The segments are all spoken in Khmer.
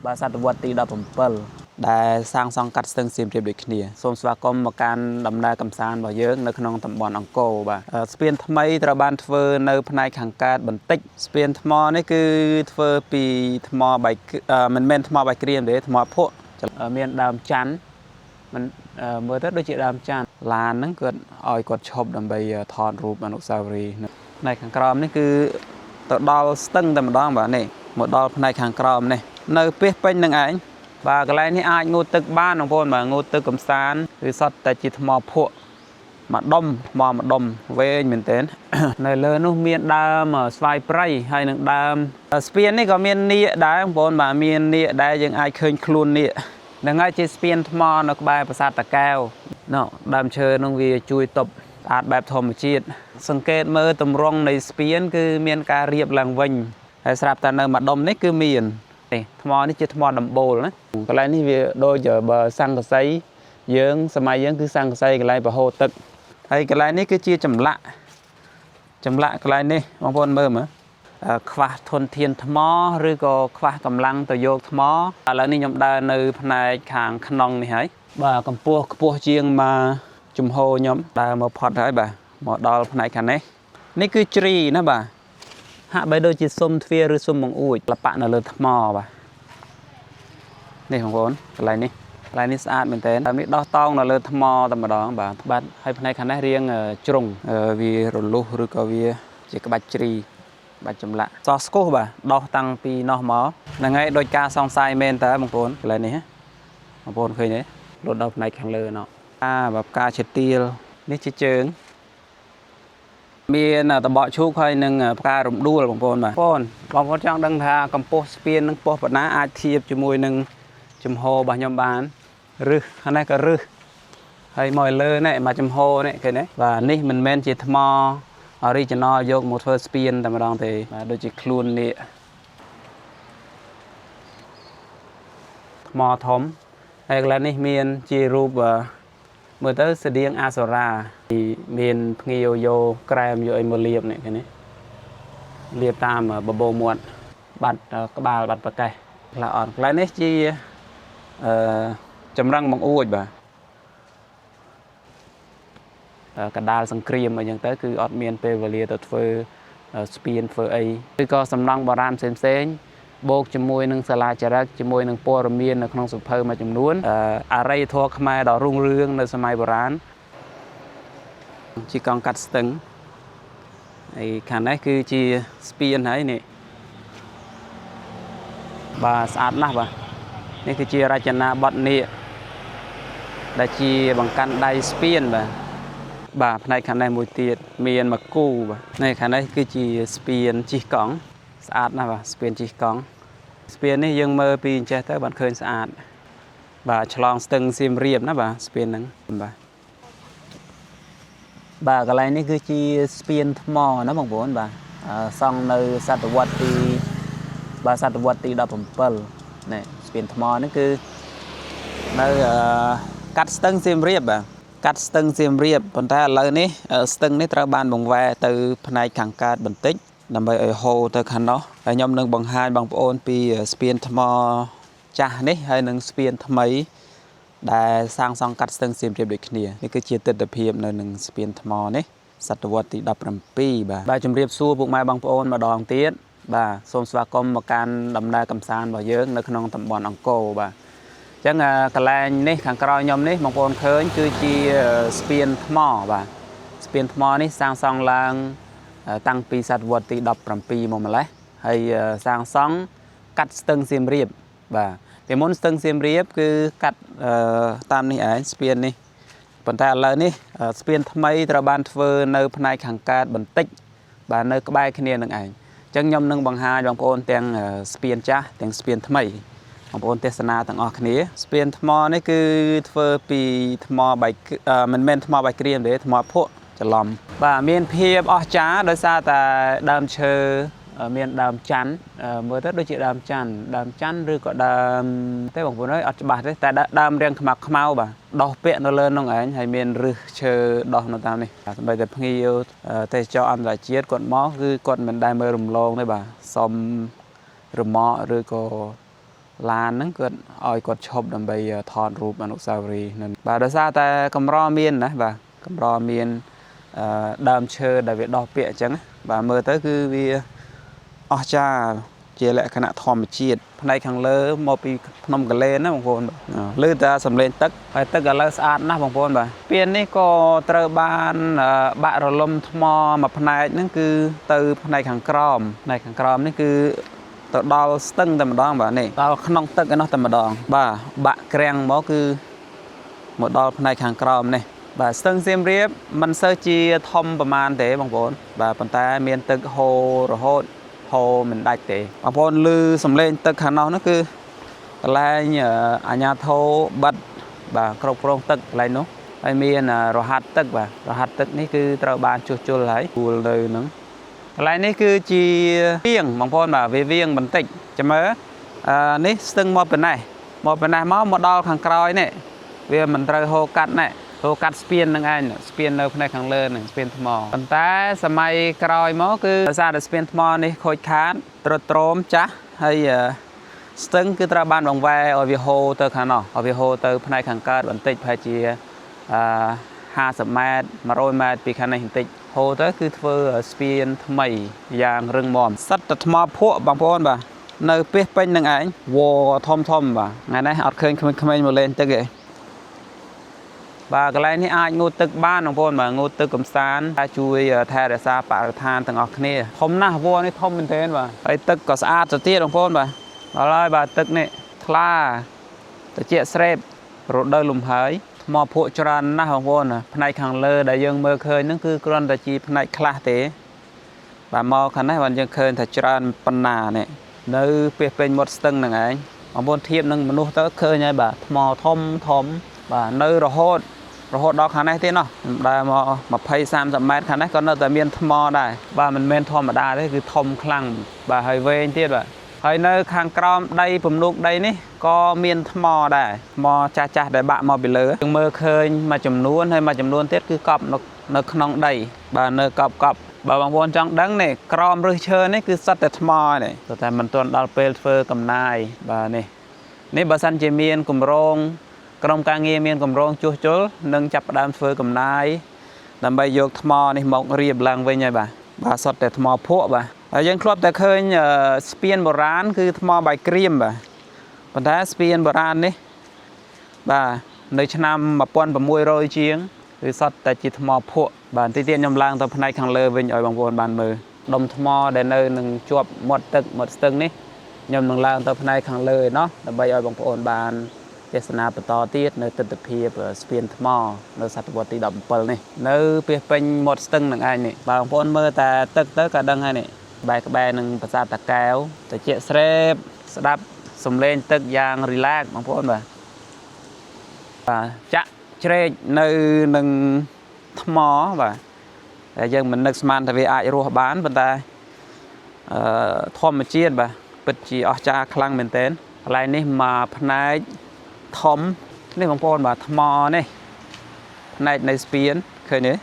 bà sát vật tí đập bầm đã sang song cắt sừng xiêm triệp được kia xôm xóa com một can đầm na cầm sàn vào dướng nơi khung tầm bònអង្គរbà spiên tham mấy tra ban thưa nơiផ្នែកខាងកើតបន្តិច spiên ថ្មនេះគឺធ្វើពីថ្មបាយមិនមែនថ្មបាយក្រៀមទេថ្មភក់មានដើមច័ន្ទมันមើលទៅដូចជាដើមច័ន្ទឡានហ្នឹងគាត់ឲ្យគាត់ឈប់ដើម្បីថតរូបអនុស្សាវរីយ៍នៅខាងក្រោមនេះគឺទៅដល់ស្ទឹងតែម្ដងបាទនេះមកដល់ផ្នែកខាងក្រោមនេះនៅពេះពេញនឹងឯងបាទកន្លែងនេះអាចងូតទឹកបានបងប្អូនបាទងូតទឹកកំសាន្តគឺសតតែជាថ្មភក់មួយដុំថ្មមួយដុំវែងមែនទែននៅលើនោះមានដើមស្វាយព្រៃហើយនឹងដើមស្ពាននេះក៏មាននៀកដែរបងប្អូនបាទមាននៀកដែរយើងអាចឃើញខ្លួននៀកនឹងហើយជាស្ពានថ្មនៅក្បែរប្រាសាទតាកែវនោះដើមឈើនោះវាជួយទប់ស្អាតបែបធម្មជាតិសង្កេតមើលទម្រង់នៃស្ពានគឺមានការរៀបឡើងវិញហើយស្រាប់តែនៅម្ដុំនេះគឺមាននេះថ្មនេះជាថ្មដំបូលណាកន្លែងនេះវាដូចបើសង្កសីយើងសម័យយើងគឺសង្កសីកន្លែងប្រហូរទឹកហើយកន្លែងនេះគឺជាចម្លាក់កន្លែងនេះបងប្អូនមើលមើលខ្វះធនធានថ្មឬក៏ខ្វះកម្លាំងទៅយកថ្មឥឡូវនេះខ្ញុំដើរនៅផ្នែកខាងក្នុងនេះហើយបាទកម្ពស់ខ្ពស់ជាងមកជំហរខ្ញុំដើរមកផុតហើយបាទមកដល់ផ្នែកខាងនេះនេះគឺជ្រីណាបាទហាក់បីដូចជាស៊ុំទ្វារឬស៊ុំបង្អួចលប៉ាក់នៅលើថ្មបាទនេះបងប្អូនកន្លែងនេះស្អាតមែនទែនមានដោះតោងនៅលើថ្មតែម្ដងបាទហើយផ្នែកខាងនេះរៀងជ្រុងវារលុះឬក៏វាជាក្បាច់ជ្រីបាច់ចម្លាក់សស្គោះបាទដោះតាំងពីនោះមកហ្នឹងហើយដោយការសង្ស័យមែនតើបងប្អូនកន្លែងនេះបងប្អូនឃើញទេលុតដល់ផ្នែកខាងលើណោះបាទផ្កាឈើទាលនេះជាជើងមានតបកឈូកហើយនឹងផ្ការំដួលបងប្អូនបាទបងប្អូនចង់ដឹងថាកម្ពស់ស្ពាននឹងប៉ុស្តិ៍ប៉ុណ្ណាអាចធៀបជាមួយនឹងចំហរបស់ខ្ញុំបានឬខាងនេះក៏ឬហើយមកលើនេះមកចំហនេះឃើញទេបាទនេះមិនមែនជាថ្ម original យកមកធ្វើស្ពានតែម្ដងទេបាទដូចជាខ្លួននេះថ្មធំហើយកន្លែងនេះមានជារូបមើលទៅស្តៀងអសុរាមានភ្ងាវយកក្រែមយកអីមកលាបនេះឃើញទេលាបតាមបបោមាត់បាត់ក្បាលបាត់ប្រកេះខ្លះអត់កន្លែងនេះជាចម្រឹងបង្អួចបាទកណ្ដាលសង្គ្រាមអីចឹងទៅគឺអត់មានពេលវេលាទៅធ្វើស្ពានធ្វើអីឬក៏សំណង់បុរាណផ្សេងបូកជាមួយនឹងសាលាចារឹកជាមួយនឹងព័ត៌មាននៅក្នុងសៀវភៅមួយចំនួនអរិយធម៌ខ្មែរដ៏រុងរឿងនៅសម័យបុរាណជាកង់កាត់ស្ទឹងហើយខាងនេះគឺជាស្ពានហើយនេះបាទស្អាតណាស់បាទនេះគឺជារចនាបថនេះដែលជាបង្កាន់ដៃស្ពានបាទផ្នែកខាងនេះមួយទៀតមានមកគូបាទនេះខាងនេះគឺជាស្ពានជិះកង់ស្អាតណាស់បាទស្ពានជិះកង់ស្ពាននេះយើងមើលពីអញ្ចេះទៅបានឃើញស្អាតបាទឆ្លងស្ទឹងសៀមរាបណាបាទស្ពានហ្នឹងបាទកន្លែងនេះគឺជាស្ពានថ្មណាបងប្អូនបាទសង់នៅសតវត្សទី17នេះស្ពានថ្មនេះគឺនៅកាត់ស្ទឹងសៀមរាបបាទកាត់ស្ទឹងសៀមរាបប៉ុន្តែឥឡូវនេះស្ទឹងនេះត្រូវបានបង្វែរទៅផ្នែកខាងកើតបន្តិចដើម្បីឲ្យហូរទៅខាងនោះហើយខ្ញុំនឹងបង្ហាញបងប្អូនពីស្ពានថ្មចាស់នេះហើយនឹងស្ពានថ្មីដែលសាងសង់កាត់ស្ទឹងសៀមរាបដូចគ្នានេះគឺជាទិដ្ឋភាពនៅនឹងស្ពានថ្មនេះសតវត្សទី17បាទជម្រាបសួរពុកម៉ែបងប្អូនម្ដងទៀតបាទសូមស្វាគមន៍មកកាន់ដំណើរកម្សាន្តរបស់យើងនៅក្នុងតំបន់អង្គរបាទអញ្ចឹងកន្លែងនេះខាងក្រោយខ្ញុំនេះបងប្អូនឃើញគឺជាស្ពានថ្មបាទស្ពានថ្មនេះសាងសង់ឡើងតាំងពីសតវត្សទី17មកម្លេះហើយសាងសង់កាត់ស្ទឹងសៀមរាបបាទពីមុនស្ទឹងសៀមរាបគឺកាត់តាមនេះឯងស្ពាននេះប៉ុន្តែឥឡូវនេះស្ពានថ្មីត្រូវបានធ្វើនៅផ្នែកខាងកើតបន្តិចបាទនៅក្បែរគ្នានឹងឯងអញ្ចឹងខ្ញុំនឹងបង្ហាញបងប្អូនទាំងស្ពានចាស់ទាំងស្ពានថ្មីបងប្អូនទេសនាទាំងអស់គ្នាស្ពានថ្មនេះគឺធ្វើពីថ្មបាយមិនមែនថ្មបាយក្រៀមទេថ្មភក់ច្រឡំបាទមានភាពអស្ចារ្យដោយសារតែដើមឈើមានដើមច័ន្ទមើលទៅដូចជាដើមច័ន្ទឬក៏ដើមទេបងប្អូនអើយអត់ច្បាស់ទេតែដើមរាងខ្មៅបាទដោះពាក់នៅលើនោះឯងហើយមានឫសឈើដោះនៅតាមនេះសម្រាប់តែភ្ញៀវទេសចរអន្តរជាតិគាត់មកគឺគាត់មិនដែលមើលរំលងទេបាទសុំរមាក់ឬក៏ là nó cột oi cột chụp đầm bay thon rụp anh ốc sao ri nên bà đã ra ta cầm ro miên nè bà cầm ro miên đam chơi đại việt đo bịa chẳng bà mơ tới cứ vì cha chia lại khả năng thòm chiết này khang lơ một pi nông cái lên đó bông phôn lư ta sầm lên tất phải tất cả lơ sát na bông phôn bà piên này có tơ ban bạ rồi lom thò mà này nó cứ từ này khang crom này cứ tự đào tưng tầm đòn bà này đào nông tưng cái nó tầm đòn bà bạ keng bó cứ một đào này khang crom này bà tưng xiêm riếp mình sơ chi thomประมาณ thế bông phôn bà bàn tay miền tưng hồ rồi hốt hồ mình đặt để bà phôn lư sầm lên tất cả nó cứ lại nhờ nhà thô bật bà cầu prong tất lại nó ai miền rồi hạt tất bà rồi hạt tất ní cứ trâu bàn chua lại buồn lời nữa lại ní cứ chi viêng bà phôn bà về viêng bình tĩnh chấm mớ ní sưng một bên này máu một đo hàng còi này vì mình trâu hồ cắt này hồ cắt spiên năng anh spiên nơi này khang lơ này spiên thmò bàn tayสมัย còi máu cứ ra được spiên thmò này khôi khán trôm chá hay sưng cứ tra ban bằng vai ở việt hồ từ khán nọ ở việt hồ từ này khang cát bản tịch phải chỉ 50 mét mà rồi mét bị khán này hình tịch hồ tới cứ thưa spiên thmây dạng rừng mòm sắt thmò phụa bằng phôn bà nơi biết bên năng anh wo thom bà ngày nay ở khơi khơi một lên tới kìa bà cái này ai ngôตึก บ้าน ของ พ่น mà งូ ตึก កំសាន្ត ជួយ ថែ រក្សា បរិស្ថាន ទាំង អស់ គ្នា ធំ ណាស់ វល្លិ នេះ ធំ មែនទែន បាទ ហើយ ទឹក ក៏ ស្អាត ទៅ ទៀត ของ พ่ន បាទ ដល់ ហើយ បាទ ទឹក នេះ ថ្លា ត្រជាក់ ស្រេប រដូវ លំហើយ ថ្ម ភក់ ច្រើន ណាស់ ของ พ่ន ផ្នែក ខាង លើ ដែល យើង មើល ឃើញ ហ្នឹង គឺ គ្រាន់ តែ ជា ផ្នែក ខ្លះ ទេ បាទ មក ខាង នេះ បាទ យើង ឃើញ ថា ច្រើន ប៉ុណ្ណា នេះ នៅ ពេល ពេញ មាត់ ស្ទឹង ហ្នឹង ឯង បងប្អូន ធៀប នឹង មនុស្ស ទៅ ឃើញ ហើយ បាទ ថ្ម ធំ បាទ នៅ រហូតដល់ខាងនេះទេណោះដែលមក20-30 ម៉ែត្រខាងនេះក៏នៅតែមានថ្មដែរបាទមិនមែនធម្មតាទេគឺធំខ្លាំងបាទហើយវែងទៀតបាទហើយនៅខាងក្រោមដីពំនូកដីនេះក៏មានថ្មដែរថ្មចាស់ដែលបាក់មកពីលើយើងមើលឃើញមួយចំនួនហើយមួយចំនួនទៀតគឺកប់នៅក្នុងដីបាទនៅកប់បើបងប្អូនចង់ដឹងនេះក្រោមឫសឈើនេះគឺសុទ្ធតែថ្មនេះតែមិនទាន់ដល់ពេលធ្វើកំណាយបាទនេះបើសិនជាមានគម្រោងក្រុមការងារមានកម្រងជួសជុលនិងចាប់ផ្ដើមធ្វើកំណាយដើម្បីយកថ្មនេះមករៀបឡើងវិញហើយបាទសុទ្ធតែថ្មភក់បាទហើយយើងធ្លាប់តែឃើញស្ពានបុរាណគឺថ្មបាយក្រៀមបាទប៉ុន្តែស្ពានបុរាណនេះបាទនៅឆ្នាំ 1600 ជាងគឺសុទ្ធតែជាថ្មភក់បាទទីទៀតខ្ញុំឡើងទៅផ្នែកខាងលើវិញឲ្យបងប្អូនបានមើលដុំថ្មដែលនៅនឹងជាប់មាត់ទឹកមាត់ស្ទឹងនេះខ្ញុំនឹងឡើងទៅផ្នែកខាងលើឯណោះដើម្បីឲ្យបងប្អូនបានទេសនាបន្តទៀតនៅទិដ្ឋភាពស្ពានថ្មនៅសតវត្សទី 17 នេះនៅពេលពេញមាត់ស្ទឹងនឹងឯងនេះបងប្អូនមើលតែទឹកទៅក៏ដឹងហើយនេះក្បែរនឹងប្រាសាទតាកែវត្រជាក់ស្រេបស្ដាប់សំឡេងទឹកយ៉ាងរីឡាក់បងប្អូនបាទចាក់ជ្រែកនៅនឹងថ្មបាទតែយើងមិននឹកស្មានថាវាអាចរស់បានប៉ុន្តែធម្មជាតិបាទពិតជាអស្ចារ្យខ្លាំងមែនទែនកន្លែងនេះមកផ្នែកធំនេះបងប្អូនបាទថ្មនេះផ្នែកនៃស្ពានឃើញទេ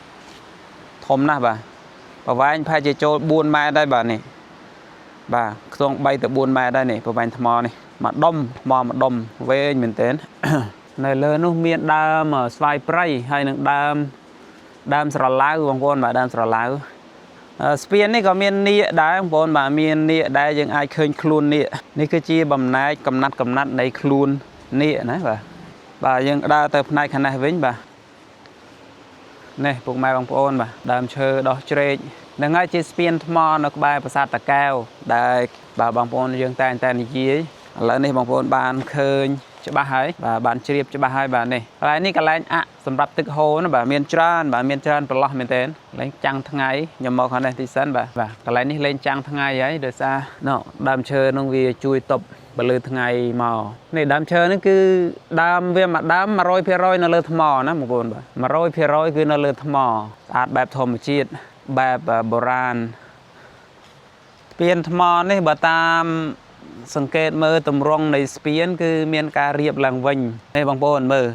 ធំណាស់បាទប្រវែងប្រហែលជាចូល 4 ម៉ែត្រដែរបាទនេះបាទខ្ទង់ 3 ទៅ 4 ម៉ែត្រដែរនេះប្រវែងថ្មនេះមួយដុំថ្មមួយដុំវែងមែនទែន នៅលើនោះមានដើមស្វាយព្រៃហើយនឹងដើមស្រឡៅបងប្អូនបាទដើមស្រឡៅស្ពាននេះក៏មាននៀកដែរបងប្អូនបាទមាននៀកដែរយើងអាចឃើញខ្លួននៀកនេះគឺជាបំណែកកំណាត់នៃខ្លួននៀកណាបាទយើងដើរទៅផ្នែកខាងនេះវិញបាទនេះពុកម៉ែបងប្អូនបាទដើមឈើដោះជ្រែកនឹងហើយជាស្ពានថ្មនៅក្បែរប្រាសាទតាកែវដែលបាទបងប្អូនយើងតែនិយាយឥឡូវនេះបងប្អូនបានឃើញច្បាស់ហើយបាទបានជ្រាបច្បាស់ហើយបាទនេះកន្លែងនេះកន្លែងសម្រាប់ទឹកហូរណាបាទមានច្រើនប្រឡោះមែនទែនលេងចាំងថ្ងៃខ្ញុំមកខាងនេះទីសិនបាទកន្លែងនេះលេងចាំងថ្ងៃហើយដោយសារដើមឈើនឹងវាជួយទប់បើលើថ្ងៃមកនេះដើមឈើនេះគឺដើមវាមួយដើម 100% នៅលើថ្មណាបងប្អូនបាទ 100% គឺនៅលើថ្មស្អាតបែបធម្មជាតិបែបបុរាណស្ពានថ្មនេះបើតាមសង្កេតមើលទម្រង់នៃស្ពានគឺមានការរៀបឡើងវិញនេះបងប្អូនមើល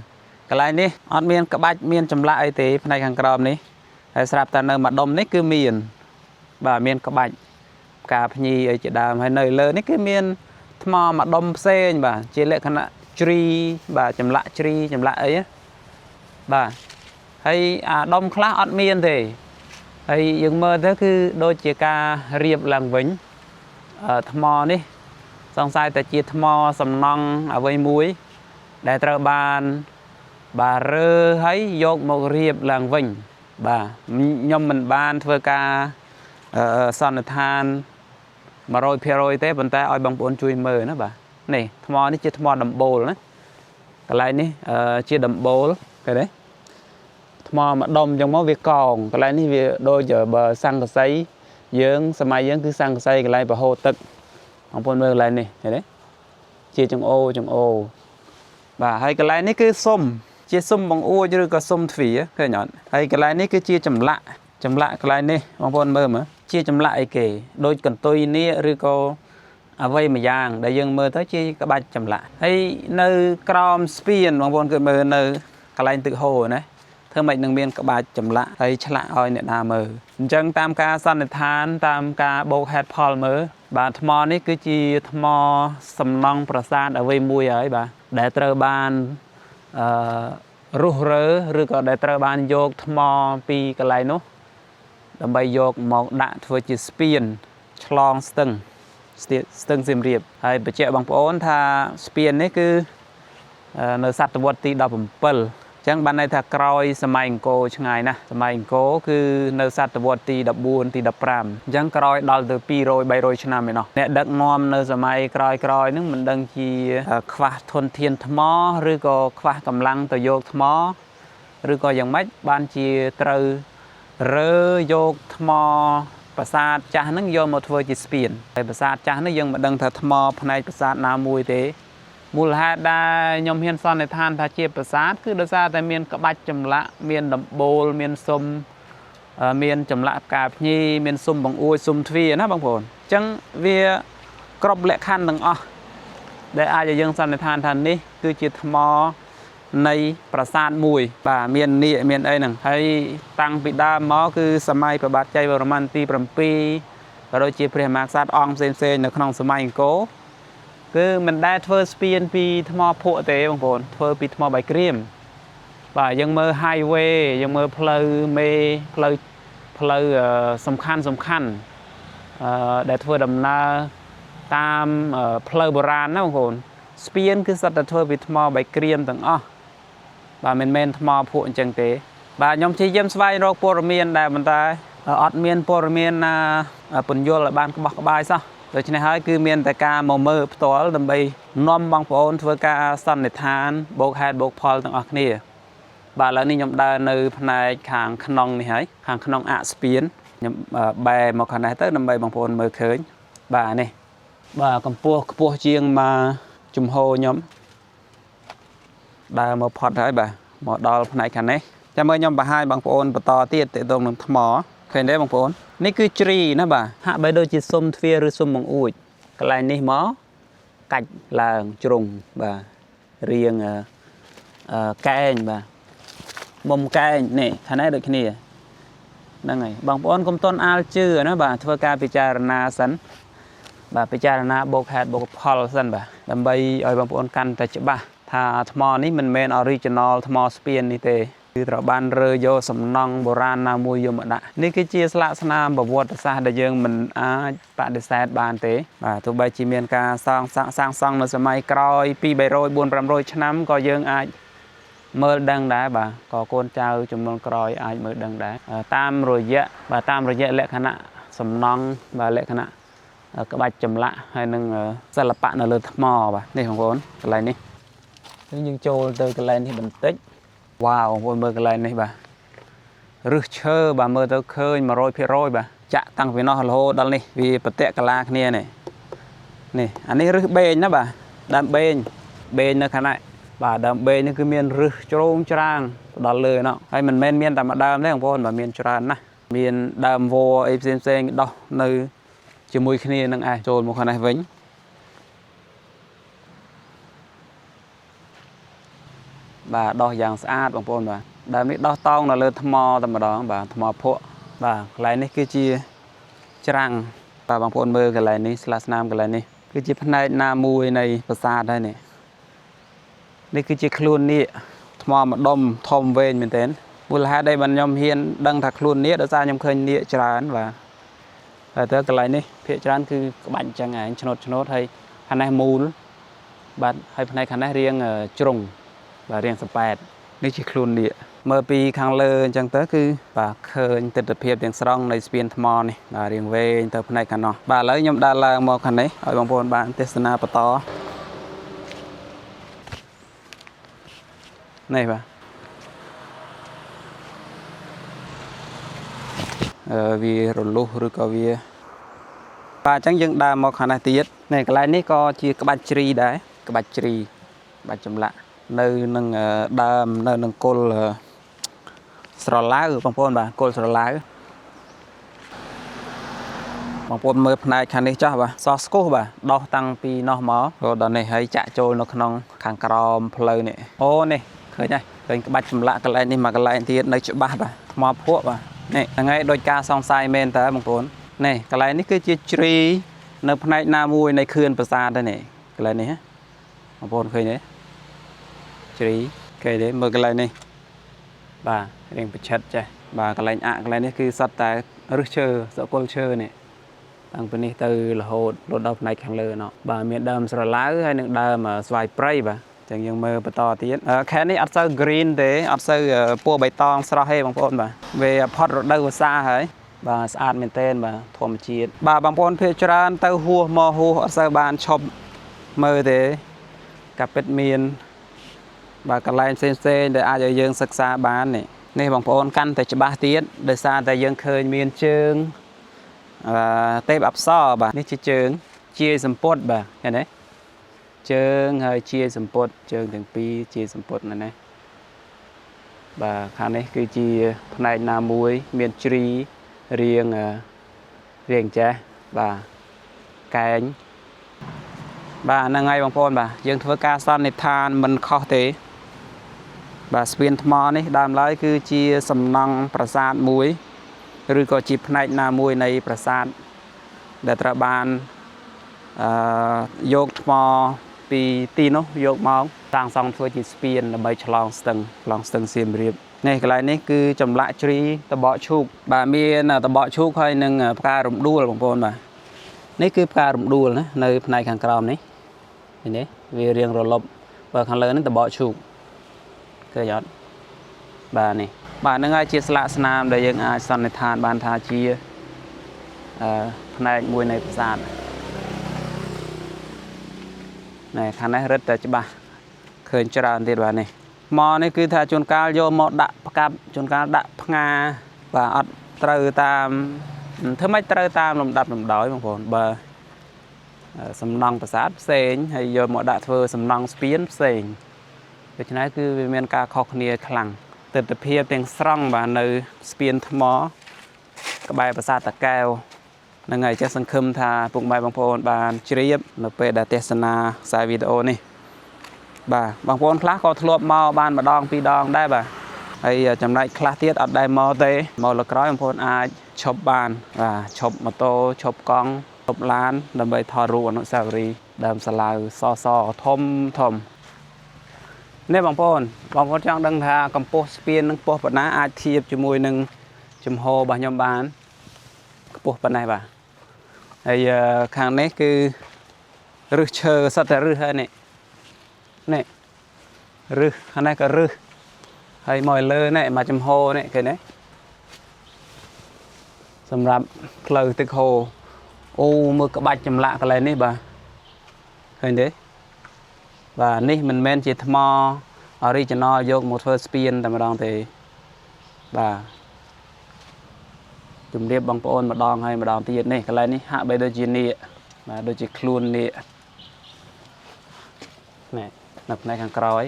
កន្លែងនេះអត់មានក្បាច់មានចម្លាក់អីទេផ្នែកខាងក្រោមនេះហើយស្រាប់តែនៅម្ដុំនេះគឺមានបាទមានក្បាច់ផ្កាភ្ញីអីជាដើមហើយនៅលើនេះគឺមាន ថ្មមកដុំផ្សេងបាទជាលក្ខណៈជ្រីបាទចម្លាក់ជ្រីចម្លាក់អីបាទហើយអាដុំខ្លះអត់មានទេហើយយើងមើលទៅគឺដូចជាការរៀបឡើងវិញថ្មនេះសង្ស័យតែជាថ្មសំណង់អ្វីមួយដែលត្រូវបានបាទរើហើយយកមករៀបឡើងវិញបាទខ្ញុំមិនបានធ្វើការសន្និដ្ឋាន 100% ទេប៉ុន្តែឲ្យបងប្អូនជួយមើលណាបាទនេះថ្មនេះជាថ្មដំបូលណាកន្លែងនេះជាដំបូលឃើញទេថ្មមួយដុំអញ្ចឹងមកវាកងកន្លែងនេះវាដូចបើសង្កសីយើងសម័យយើងគឺសង្កសីកន្លែងប្រហូរទឹកបងប្អូនមើលកន្លែងនេះឃើញទេជាចង្អូបាទហើយកន្លែងនេះគឺសុំជាសុំបង្អួចឬក៏សុំទ្វារឃើញអត់ហើយកន្លែងនេះគឺជាចម្លាក់កន្លែងនេះបងប្អូនមើលមើលជាចម្លាក់អីគេដូចកន្ទុយនេះឬក៏អ្វីមួយយ៉ាងដែលយើងមើលទៅជាក្បាច់ចម្លាក់ហើយនៅក្រោមស្ពានបងប្អូនគឺមើលនៅកន្លែងទឹកហូរណាធ្វើម៉េចនឹងមានក្បាច់ចម្លាក់ហើយឆ្លាក់ឲ្យអ្នកណាមើលអញ្ចឹងតាមការសន្និដ្ឋានតាមការបូកហេតុផលមើលបាទថ្មនេះគឺជាថ្មសំណង់ប្រាសាទអ្វីមួយហើយបាទដែលត្រូវបានរុះរើឬក៏ដែលត្រូវបានយកថ្មពីកន្លែងនោះដើម្បីយកមកដាក់ធ្វើជាស្ពានឆ្លងស្ទឹងសៀមរាបហើយបញ្ជាក់បងប្អូនថាស្ពាននេះគឺនៅសតវត្សទី17អញ្ចឹងបានន័យថាក្រោយសម័យអង្គរឆ្ងាយណាស់សម័យអង្គរគឺនៅសតវត្សទី14ទី15អញ្ចឹងក្រោយដល់ទៅ200 300ឆ្នាំឯណោះអ្នកដឹកនាំនៅសម័យក្រោយហ្នឹងមិនដឹងជាខ្វះធនធានថ្មឬក៏ខ្វះកម្លាំងទៅយកថ្មឬក៏យ៉ាងម៉េចបានជាត្រូវរើយកថ្មប្រាសាទចាស់ហ្នឹងយកមកធ្វើជាស្ពានហើយប្រាសាទចាស់នេះយើងមិនដឹងថាថ្មផ្នែកប្រាសាទណាមួយទេមូលហេតុដែលខ្ញុំហ៊ានសន្និដ្ឋានថាជាប្រាសាទគឺដោយសារតែមានក្បាច់ចម្លាក់មានដំបូលមានស៊ុំមានចម្លាក់ផ្កាភ្ញីមានស៊ុំបង្អួចស៊ុំទ្វារណាបងប្អូនអញ្ចឹងវាគ្រប់លក្ខខណ្ឌទាំងអស់ដែលអាចឲ្យយើងសន្និដ្ឋានថានេះគឺជាថ្មនៃប្រាសាទមួយបាទមាននាគមានអីហ្នឹងហើយតាំងពីដើមមកគឺសម័យព្រះបាទជ័យវរ្ម័នទី7ក៏ដូចជាព្រះមហាក្សត្រអង្គផ្សេងៗនៅក្នុងសម័យអង្គរគឺមិនដែលធ្វើស្ពានពីថ្មភក់ទេបងប្អូនធ្វើពីថ្មបាយក្រៀមបាទយើងមើល highway យើងមើលផ្លូវមេផ្លូវសំខាន់ដែលធ្វើដំណើរតាមផ្លូវបុរាណណាបងប្អូនស្ពានគឺសុទ្ធតែធ្វើពីថ្មបាយក្រៀមទាំងអស់បាទមិនមែនថ្មភក់អញ្ចឹងទេបាទខ្ញុំព្យាយាមស្វែងរកព័ត៌មានដែលប៉ុន្តែអត់មានព័ត៌មានណាពន្យល់ឲ្យបានក្បោះក្បាយសោះដូច្នេះហើយគឺមានតែការមកមើលផ្ទាល់ដើម្បីនាំបងប្អូនធ្វើការសន្និដ្ឋានបូកហេតុបូកផលទាំងអស់គ្នាបាទឥឡូវនេះខ្ញុំដើរនៅផ្នែកខាងក្នុងនេះហើយខាងក្នុងអស្ពានខ្ញុំបែរមកខាងនេះទៅដើម្បីបងប្អូនមើលឃើញបាទនេះបាទកម្ពស់ខ្ពស់ជាងមកជំហរខ្ញុំដើរមកផុតហើយបាទមកដល់ផ្នែកខាងនេះចាំមើលខ្ញុំបង្ហាញបងប្អូនបន្តទៀតទាក់ទងនឹងថ្មឃើញទេបងប្អូននេះគឺជ្រីណាបាទហាក់បីដូចជាស៊ុំទ្វារឬស៊ុំបង្អួចកន្លែងនេះមកកាច់ឡើងជ្រុងបាទរៀងកែងបាទមុំកែងនេះខាងនេះដូចគ្នាហ្នឹងហើយបងប្អូនកុំតន់អាលជឿណាបាទធ្វើការពិចារណាសិនបាទពិចារណាបូកហេតុបូកផលសិនបាទដើម្បីឲ្យបងប្អូនកាន់តែច្បាស់ថាថ្មនេះមិនមែន original ថ្មស្ពាននេះទេគឺត្រូវបានរើយកសំណង់បុរាណណាមួយយកមកដាក់នេះគឺជាស្លាកស្នាមប្រវត្តិសាស្ត្រដែលយើងមិនអាចបដិសេធបានទេបាទទោះបីជាមានការសាងសង់នៅសម័យក្រោយ2 300 4 500ឆ្នាំក៏យើងអាចមើលដឹងដែរបាទក៏កូនចៅចំនួនក្រោយអាចមើលដឹងដែរតាមរយៈលក្ខណៈសំណង់បាទលក្ខណៈក្បាច់ចម្លាក់ហើយនឹងសិល្បៈនៅលើថ្មបាទនេះបងប្អូនកន្លែងនេះយើងចូលទៅកន្លែងនេះបន្តិចវ៉ាវបងប្អូនមើលកន្លែងនេះបាទរឹសឈើបាទមើលទៅឃើញ 100% បាទចាក់តាំងពីនោះរហូតដល់នេះវាប្រតិកលាគ្នានេះអានេះរឹសបេងណាបាទដើមបេងនៅខាងនេះបាទដើមបេងនេះគឺមានរឹសជ្រោងច្រាងដល់លើណោះហើយមិនមែនមានតែមួយដើមទេបងប្អូនបាទមានច្រើនណាស់មានដើមវល្លិអីផ្សេងដោះនៅជាមួយគ្នានឹងឯងចូលមកខាងនេះវិញបាទដោះយ៉ាងស្អាតបងប្អូនបាទដើមនេះដោះតោងនៅលើថ្មតែម្ដងបាទថ្មភក់បាទកន្លែងនេះគឺជាច្រាំងបាទបងប្អូនមើលកន្លែងនេះស្លាកស្នាមកន្លែងនេះ คือจีพนัยนามวยในภาษาได้เนี่ยนี่คือจีคลุนนี่ทมอมาดมทอมเวนเหมือนเต้นบุลฮาได้บรรยมเฮียนดังถักคลุนนี่เราจะยำเคยนี่จานว่าแต่เธอกันไรนี่เพียจานคือบัญจังไงชนดให้คันในมูลบัดให้คันในคันในเรียงจงvà riêng spadนี่จีคลุนนี่เมื่อปีครั้งเลยจังเตอคือบ่าเคยติดเพียบอย่างสรองในสเปียนทมอนี่บ่าเรียงเวงเตอคันในกันเนาะบ่าแล้วยมดาลางมอคันนี้เอาบางคนบ้านเทศนาปตอนี่ป่ะvì rồi lúc rồi có vì và chẳng dừng đa một khả năng tiết này cái này ní có chỉ cái bạch trì đấy cái bạch trì bạch chấm lạ nơi nâng đam nơi nâng côn sờ lá ở bằng phôn bà côn sờ lá bằng phôn mới này khả năng cho bà so sco bà đo tăng pi nó mó rồi đợt này hay chạy trôi nó không khang crom plei này ô này khởi nhảy cái bạch chấm lạ cái này ní mà cái này tiết nơi chỗ ba bà mò phua bàนี่ยังไงโดยการส่องไซเมนแต่บางคนนี่กระไรนี่คือจีรีในภายในมวยในคืนประสาทได้นี่กระไรนี่ฮะบางคนเคยเนี่ยจีรีเคยได้เมื่อกระไรนี่บ่าเรียงประชัดใจบ่ากระไรกระไรนี่คือสัตว์แต่รึเชอร์สกุลเชอร์นี่ตั้งเป็นนี่ตือละโหดรถดับในแข่งเลยเนาะบ่ามีเดิมสระล้าให้หนึ่งเดิมสวายไพร์บ่าจังยังมือปต่อตีแค่นี้อัดเซอร์กรีนเดย์อัดเซอร์ปัวใบตองสระให้บางคนบ่าเวพอดรถได้หัวซาเหรอบ่าสะอาดเมนเทนบ่าทวมชีดบ่าบางคนเพจรานเต้าหัวมอหัวอัดเซอร์บานชอบมือเดย์กับเป็ดเมียนบ่ากระไรเซนเซนเดย์อาจจะยังศึกษาบ้านนี่นี่บางคนกันแต่จะบ้าตีดเดย์ซาแต่ยังเคยเมียนเชิงเต็บอับซ้อบ่านี่เชิงเชียสมปดบ่าเห็นไหมเชิงเฮยเชียสมปดเชิงถึงปีเชียสมปดนั่นเองบ่าคราวนี้คือเชียภายในนามวยเมียนจรีเรียงแจ๊บ่าแกงบ่านั่งไงบางคนบ่ายังทว่าการสร้างในทานมันข้อเตะบ่าสเปียนทมอนี่ดามไล่คือเชียสำนังประสาทมวยหรือก็จีภายในนามวยในประสาทเดตระบานโยกมอปีตีโนโยกมองต่างสองตัวจีสเปียนใบฉลองสตึงเสียมเรียบนี่กลายนี้คือจำละจรีตะเบาชุกบ่ามีน่ะตะเบาชุกให้หนึ่งการุมดูลของพลบ่านี่คือการุมดูลนะในในขังกรามนี้เห็นไหมวีเรียงรลบบ่าขังเลยนั่นตะเบาชุกเคยยอดบ่านี่บ่านั่งไอเชียสละสนามได้ยังไอสันในทานบานทาเชียในมวยในประสาทnày khả năng rất là chả khởi tràn tiền vào này mò này cứ thà chôn cao vô một đạ cặp chôn cao đạ nga và ọt trừ tam thứ mấy trừ tam làm đập làm đói bằng phồn bờ sầm nòngประสาทเซนhay vô một đạ thưa sầm nòng spiênเซนvì thế này cứ vì miền ca khóc nia khăng từ tập hiệp tiếng song và nơi spiên thmó các bàiประสาทตะแก้วนั่งไงจะสังคมทาปุ่มใบบางพนบานเชียบเราไปดัดเทศนาสายวิดีโอนี่บ่าบางพนคลาสก็ทลบมอบานมาดองปีดองได้บ่าไอ้จำได้คลาสเทียดอัดได้มอเตมอละกร้อยบางพนอาชบบานชบมาโตชบกองชบล้านดำไปทอรูอนุสาวรีดำสลายซอทมเนี่ยบางพนจังดังทากำโพสเปียนนึงโพปนะอาเทียบจมวยนึงจมโฮบางยมบานโพปนไหนบ่าไอ้ข้างนี้คือรึเชอสัตว์รึให้นี่รึข้างนี้ก็รึให้มอยเลอเนี่ยมาจำโฮเนี่ยเคยเนี่ยสำหรับเคลือตึกโฮโอ้มือกระบาดจำละอะไรนี่บ่าเคยเด้บ่านี่มันเมนจิตมอออริจินอลยกมอเตอร์สเปียนแต่มาดองเตบ่าจุ่มเรียบบางปอนมาดองให้มาดองตีนี่อะไรนี่หาใบโดจินี่มาโดจิคลูนนี่นี่หนักในข้างกร้อย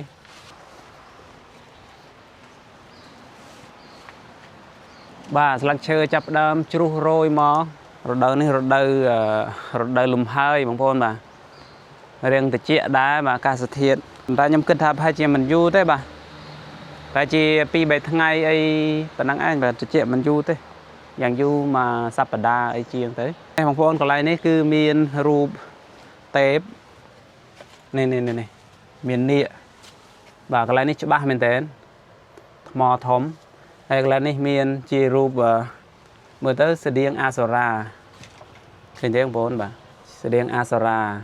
บ่าสลักเชอจับดำจุโรยมอรถเดินนี่รถเดินลุมเฮยบางปอนบ่าเรียงตะเจี๊ยได้บ่าการเสถียรแต่ยำขึ้นทับให้เจียมันยูได้บ่าแต่เจียปีใบทั้งไงไอ้ปนังอันแบบตะเจี๊ยมันยูได้อย่างยูมาสัปดาห์ไอเชียงtới บางคนก็ไรนี่คือมีรูป tép nè miền nịa và cái này cho ba miền tên mò thấm hay cái này miền chi rùp mới tới sẽ điên Asora trên tiếng bốn bà sẽ điên Asora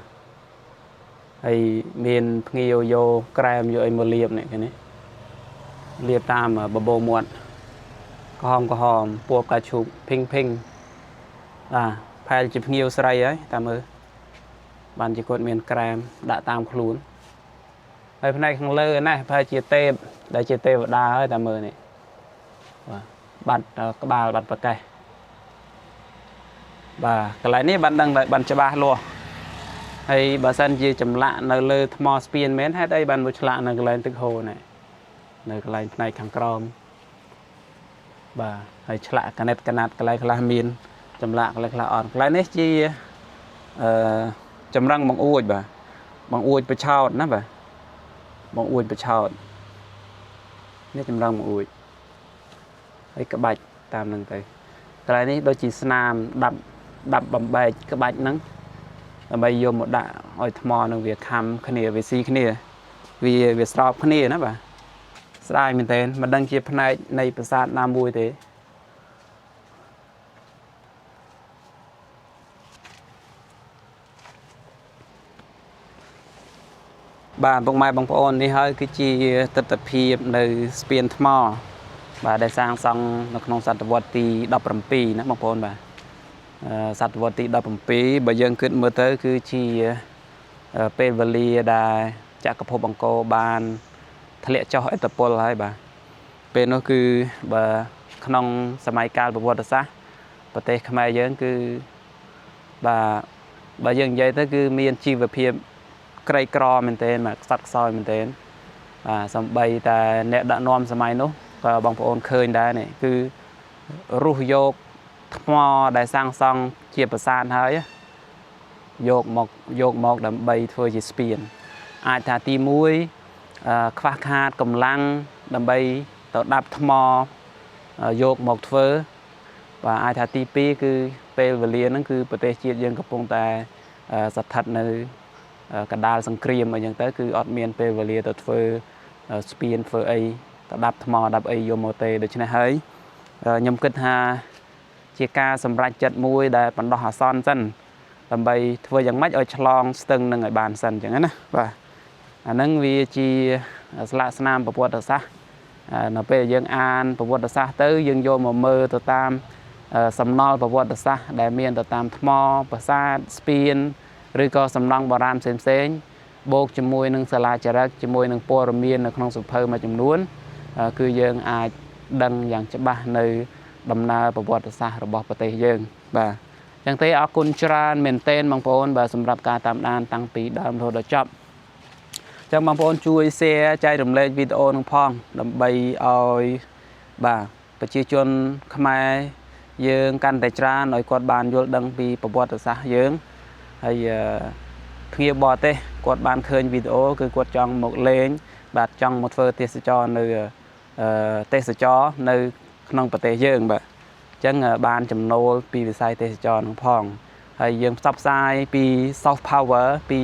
hay miền nhiều vô krem vô một liệp này cái này liệp tam ở bờ bồ muộn có hòm buộc cả chụp ping phải chụp nhiều sợi ấy tam ơi bạn chỉ còn miền krem đã tam khluôn hay này khang lơ này phải chia tê để chia tê vào đa ấy tam ơi này bạn các bà bạn bật cây và cái này bạn đang đợi bạn cho ba luôn hay bà sân chia chấm lạ nơi lơ mò spin mến hết đây bạn một lạ nơi cái này tức hồ này nơi cái này khang crom và hay lạ cái nát cái này là miền chấm lạ cái này là on cái này chi chấm răng bằng uột bà bằng uột bị chao nè bà bằng uột bị chaoនេះចម្រងមកអួយហើយក្បាច់តាមនឹងទៅកន្លែងនេះដូចជាស្នាមដាប់បំបែកក្បាច់ហ្នឹងដើម្បីយកមកដាក់ឲ្យថ្មនឹងវាខំគ្នាវាស៊ីគ្នាវាស្រោបគ្នាណាបាទស្ដាយមែនទែនមិនដឹងជាផ្នែកនៃប្រាសាទណាមួយទេបាទបងម៉ែបងប្អូននេះហើយគឺជាទស្សនវិជ្ជានៅស្ពានថ្មបាទដែលសាងសង់នៅក្នុងសតវត្សទី17ណាបងប្អូនបាទសតវត្សទី17បើយើងគិតមើលទៅគឺជាពេលវេលាដែលចក្រភពអង្គរបានធ្លាក់ចុះឥទ្ធិពលហើយបាទពេលនោះគឺបើក្នុងសម័យកាលប្រវត្តិសាស្ត្រប្រទេសខ្មែរយើងគឺបាទបើយើងនិយាយទៅគឺមានជីវភាពក្រីក្រមែនទែនបាទខ្សត់ខ្សោយមែនទែនបាទសំបីតែអ្នកដឹកនាំសម័យនោះក៏បងប្អូនឃើញដែរនេះគឺរុះយកថ្មដែលសាងសង់ជាប្រាសាទហើយយកមកដើម្បីធ្វើជាស្ពានអាចថាទី1ខ្វះខាតកម្លាំងដើម្បីទៅដាប់ថ្មយកមកធ្វើបាទអាចថាទី2គឺពេលវេលាហ្នឹងគឺប្រទេសជាតិយើងកំពុងតែស្ថិតនៅកណ្ដាលសង្គ្រាមអីចឹងទៅគឺអត់មានពេលវេលាទៅធ្វើស្ពានធ្វើអីទៅដាប់ថ្មដាប់អីយកមកទេដូច្នេះហើយខ្ញុំគិតថាជាការសម្រេចចិត្តមួយដែលបណ្ដោះអាសន្នសិនដើម្បីធ្វើយ៉ាងម៉េចឲ្យឆ្លងស្ទឹងនឹងឲ្យបានសិនចឹងណាបាទអាហ្នឹងវាជាស្លាកស្នាមប្រវត្តិសាស្ត្រនៅពេលយើងអានប្រវត្តិសាស្ត្រទៅយើងយកមកមើលទៅតាមសំណល់ប្រវត្តិសាស្ត្រដែលមានទៅតាមថ្មប្រាសាទស្ពានឬក៏សំណង់បុរាណផ្សេងបូកជាមួយនឹងសាលាចារឹកជាមួយនឹងព័ត៌មាននៅក្នុងសៀវភៅមួយចំនួនគឺយើងអាចដឹងយ៉ាងច្បាស់នៅដំណើរប្រវត្តិសាស្ត្ររបស់ប្រទេសយើងបាទអញ្ចឹងទេអរគុណច្រើនមែនទែនបងប្អូនបាទសម្រាប់ការតាមដានតាំងពីដើមរហូតដល់ចប់អញ្ចឹងបងប្អូនជួយ share ចែករំលែកវីដេអូនឹងផងដើម្បីឲ្យបាទប្រជាជនខ្មែរយើងកាន់តែច្រើនឲ្យគាត់បានយល់ដឹងពីប្រវត្តិសាស្ត្រយើងហើយភ្ញៀវបរទេសគាត់បានឃើញវីដេអូគឺគាត់ចង់មកលេងបាទចង់មកធ្វើទេសចរនៅទេសចរនៅក្នុងប្រទេសយើងបាទអញ្ចឹងបានចំណូលពីវិស័យទេសចរនឹងផងហើយយើងផ្សព្វផ្សាយពី soft power ពី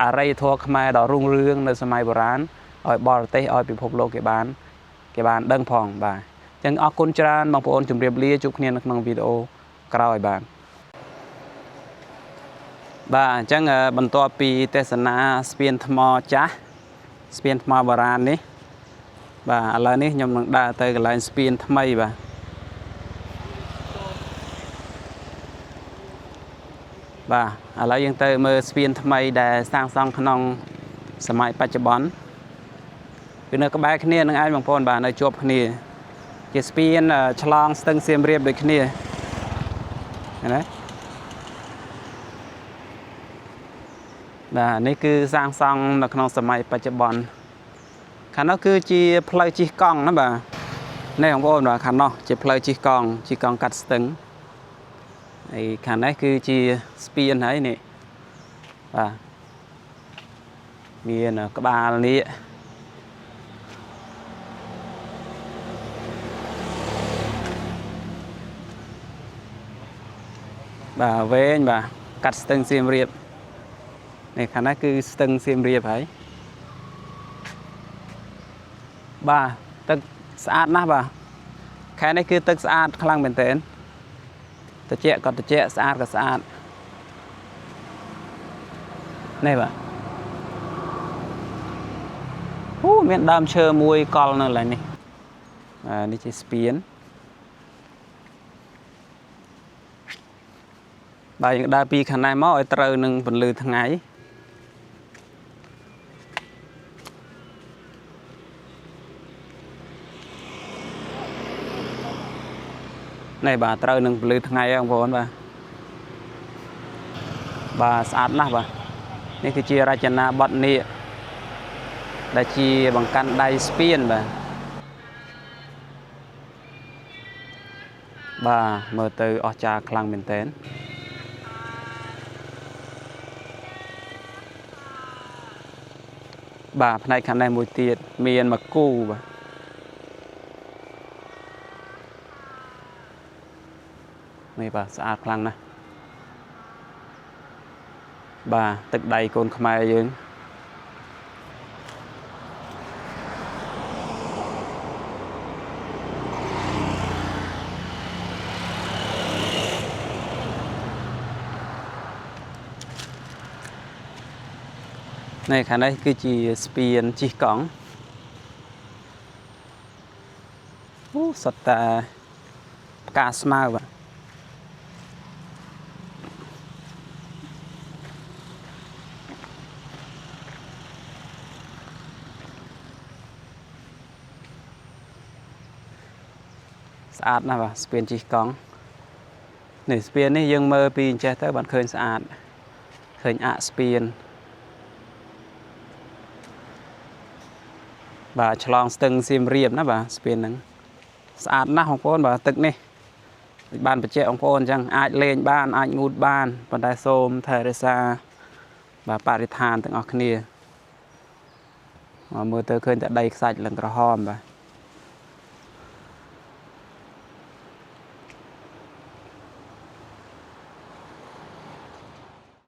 អរិយធម៌ខ្មែរដ៏រុងរឿងនៅសម័យបុរាណឲ្យបរទេសឲ្យពិភពលោកគេបានដឹងផងបាទអញ្ចឹងអរគុណច្រើនបងប្អូនជម្រាបលាជួបគ្នានៅក្នុងវីដេអូក្រោយបាទបាទអញ្ចឹងបន្ទាប់ពីទេសនាស្ពានថ្មចាស់ស្ពានថ្មបុរាណនេះបាទឥឡូវនេះខ្ញុំនឹងដើរទៅកន្លែងស្ពានថ្មីបាទឥឡូវយើងទៅមើលស្ពានថ្មីដែលសាងសង់ក្នុងសម័យបច្ចុប្បន្នគឺនៅក្បែរគ្នានឹងឯងបងប្អូនបាទនៅជាប់គ្នាជាស្ពានឆ្លងស្ទឹងសៀមរាបដូចគ្នាឃើញទេបាទនេះគឺសាងសង់នៅក្នុងសម័យបច្ចុប្បន្នខាងនោះគឺជាផ្លូវជិះកង់ណាបាទនេះបងប្អូនបាទខាងនោះជាផ្លូវជិះកង់កាត់ស្ទឹងហើយខាងនេះគឺជាស្ពានហើយនេះបាទមានក្បាលនេះបាទវែងបាទកាត់ស្ទឹងសៀមរាប này khả năng cứ từng xiêm riệp ấy bà tức sát nè bà cái này cứ tức sát khăn bên tên tự chẹ còn tự chẹ sát cả sát này bà miền đam chơi mùi con nữa là này đi chơi spiến bà những đa pi khả năng máu ở trời nâng phần lư thằng ấy này bà trời nâng phần lư thằng ấy ông vốn bà sát nè bàนี่คือจีราชนาบทนี้ได้จีบังกันได้สเปียนบ่าเมื่อเตอออกจากคลังเป็นเต้นบ่าภายในคันในมวยเตียดเมียนมากู้นี่บ่าสะอาดคลังนะbàตึกใดโกนขมายยืนในขณะนี้คือจีสเปียนจีกองสดแต่กาสมาบ่สะอาดนะบ่าสเปียนจีกองนี่สเปียนนี่ยังเมื่อปีนเจเตอร์บันเคยสะอาดเคยอะสเปียนบ่าฉลองตึงซิมเรียบนะบ่าสเปียนนั้นสะอาดนะของโฟนบ่าตึกนี่บ้านประเจของโฟนจังอาจเลนบ้านอาจงูดบ้านปันไดโซมเทเรซาบ่าปาริธานตึงออกนี่เมื่อเตอร์เคยจะได้ใส่หลังกระหอมบ่า